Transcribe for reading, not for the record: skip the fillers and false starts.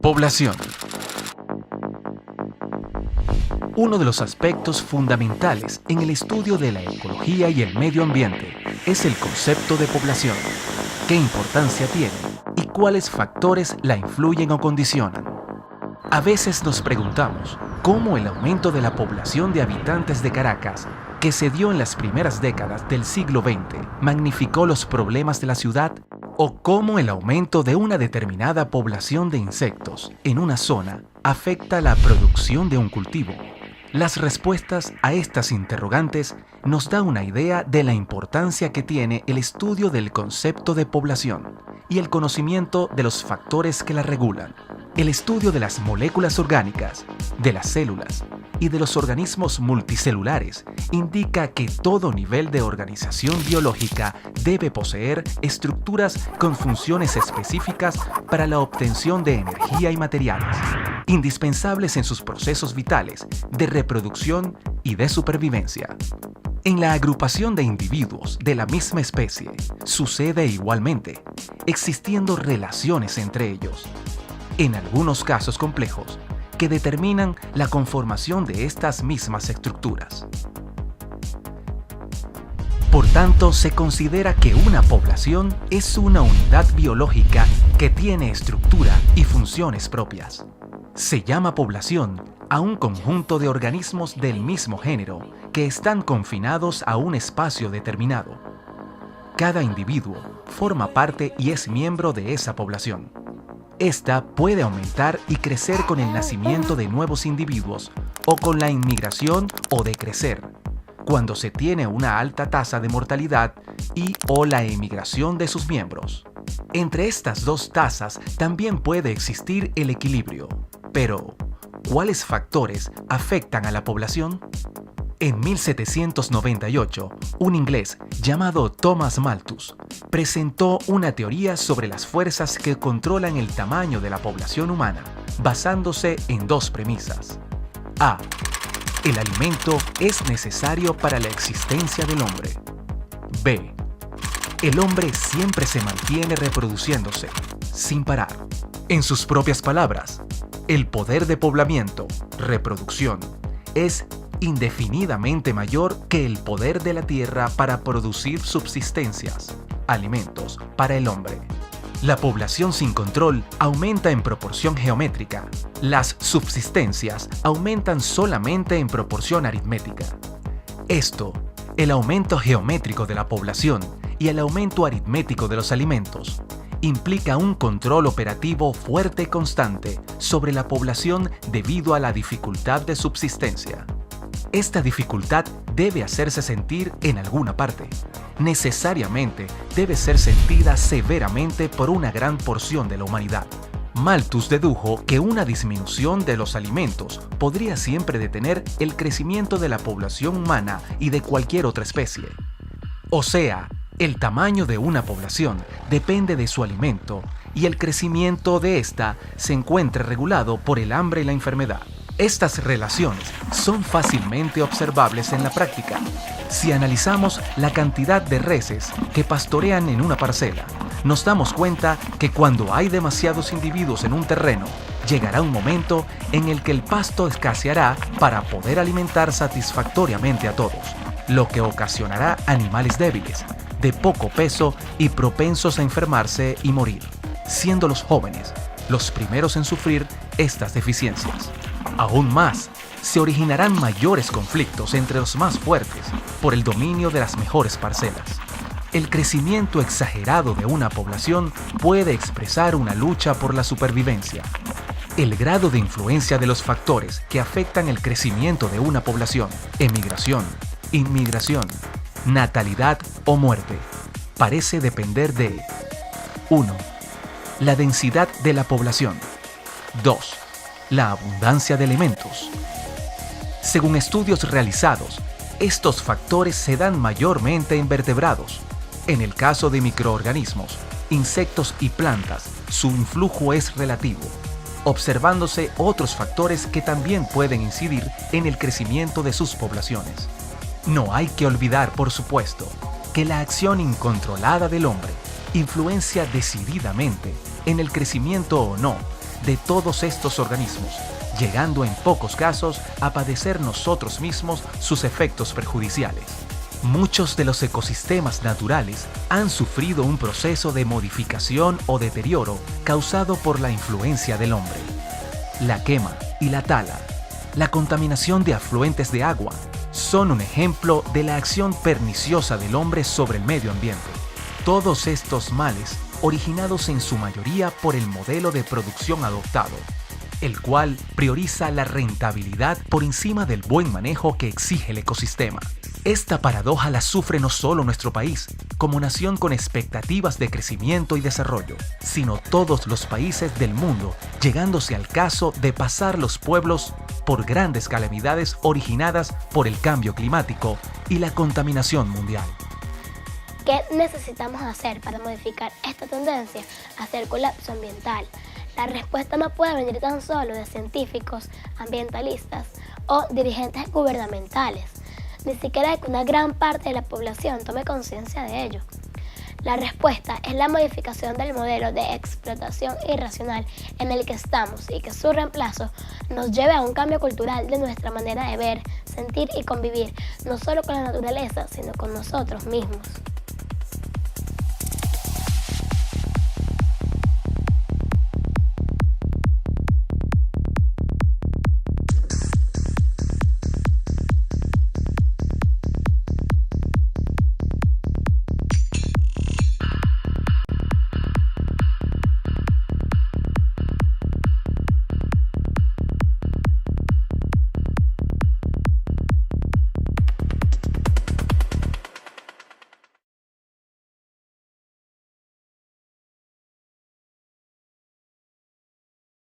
Población. Uno de los aspectos fundamentales en el estudio de la ecología y el medio ambiente es el concepto de población. ¿Qué importancia tiene y cuáles factores la influyen o condicionan? A veces nos preguntamos cómo el aumento de la población de habitantes de Caracas, que se dio en las primeras décadas del siglo XX, magnificó los problemas de la ciudad, o cómo el aumento de una determinada población de insectos en una zona afecta la producción de un cultivo. Las respuestas a estas interrogantes nos da una idea de la importancia que tiene el estudio del concepto de población y el conocimiento de los factores que la regulan. El estudio de las moléculas orgánicas, de las células y de los organismos multicelulares indica que todo nivel de organización biológica debe poseer estructuras con funciones específicas para la obtención de energía y materiales, indispensables en sus procesos vitales de reproducción y de supervivencia. En la agrupación de individuos de la misma especie sucede igualmente, existiendo relaciones entre ellos, en algunos casos complejos, que determinan la conformación de estas mismas estructuras. Por tanto, se considera que una población es una unidad biológica que tiene estructura y funciones propias. Se llama población a un conjunto de organismos del mismo género que están confinados a un espacio determinado. Cada individuo forma parte y es miembro de esa población. Esta puede aumentar y crecer con el nacimiento de nuevos individuos o con la inmigración o decrecer, cuando se tiene una alta tasa de mortalidad y o la emigración de sus miembros. Entre estas dos tasas también puede existir el equilibrio. Pero, ¿cuáles factores afectan a la población? En 1798, un inglés llamado Thomas Malthus presentó una teoría sobre las fuerzas que controlan el tamaño de la población humana, basándose en dos premisas. A. El alimento es necesario para la existencia del hombre. B. El hombre siempre se mantiene reproduciéndose, sin parar. En sus propias palabras, el poder de poblamiento, reproducción, es indefinidamente mayor que el poder de la tierra para producir subsistencias, alimentos, para el hombre. La población sin control aumenta en proporción geométrica. Las subsistencias aumentan solamente en proporción aritmética. Esto, el aumento geométrico de la población y el aumento aritmético de los alimentos, implica un control operativo fuerte y constante sobre la población debido a la dificultad de subsistencia. Esta dificultad debe hacerse sentir en alguna parte. Necesariamente debe ser sentida severamente por una gran porción de la humanidad. Malthus dedujo que una disminución de los alimentos podría siempre detener el crecimiento de la población humana y de cualquier otra especie. O sea, el tamaño de una población depende de su alimento y el crecimiento de ésta se encuentra regulado por el hambre y la enfermedad. Estas relaciones son fácilmente observables en la práctica. Si analizamos la cantidad de reses que pastorean en una parcela, nos damos cuenta que cuando hay demasiados individuos en un terreno, llegará un momento en el que el pasto escaseará para poder alimentar satisfactoriamente a todos, lo que ocasionará animales débiles, de poco peso y propensos a enfermarse y morir, siendo los jóvenes los primeros en sufrir estas deficiencias. Aún más, se originarán mayores conflictos entre los más fuertes por el dominio de las mejores parcelas. El crecimiento exagerado de una población puede expresar una lucha por la supervivencia. El grado de influencia de los factores que afectan el crecimiento de una población, emigración, inmigración, natalidad o muerte, parece depender de 1. La densidad de la población. 2. La abundancia de elementos. Según estudios realizados, estos factores se dan mayormente en vertebrados. En el caso de microorganismos, insectos y plantas, su influjo es relativo, observándose otros factores que también pueden incidir en el crecimiento de sus poblaciones. No hay que olvidar, por supuesto, que la acción incontrolada del hombre influencia decididamente en el crecimiento o no de todos estos organismos, llegando en pocos casos a padecer nosotros mismos sus efectos perjudiciales. Muchos de los ecosistemas naturales han sufrido un proceso de modificación o deterioro causado por la influencia del hombre. La quema y la tala, la contaminación de afluentes de agua, son un ejemplo de la acción perniciosa del hombre sobre el medio ambiente. Todos estos males originados en su mayoría por el modelo de producción adoptado, el cual prioriza la rentabilidad por encima del buen manejo que exige el ecosistema. Esta paradoja la sufre no solo nuestro país, como nación con expectativas de crecimiento y desarrollo, sino todos los países del mundo, llegándose al caso de pasar los pueblos por grandes calamidades originadas por el cambio climático y la contaminación mundial. ¿Qué necesitamos hacer para modificar esta tendencia hacia el colapso ambiental? La respuesta no puede venir tan solo de científicos, ambientalistas o dirigentes gubernamentales, ni siquiera de que una gran parte de la población tome conciencia de ello. La respuesta es la modificación del modelo de explotación irracional en el que estamos y que su reemplazo nos lleve a un cambio cultural de nuestra manera de ver, sentir y convivir, no solo con la naturaleza, sino con nosotros mismos.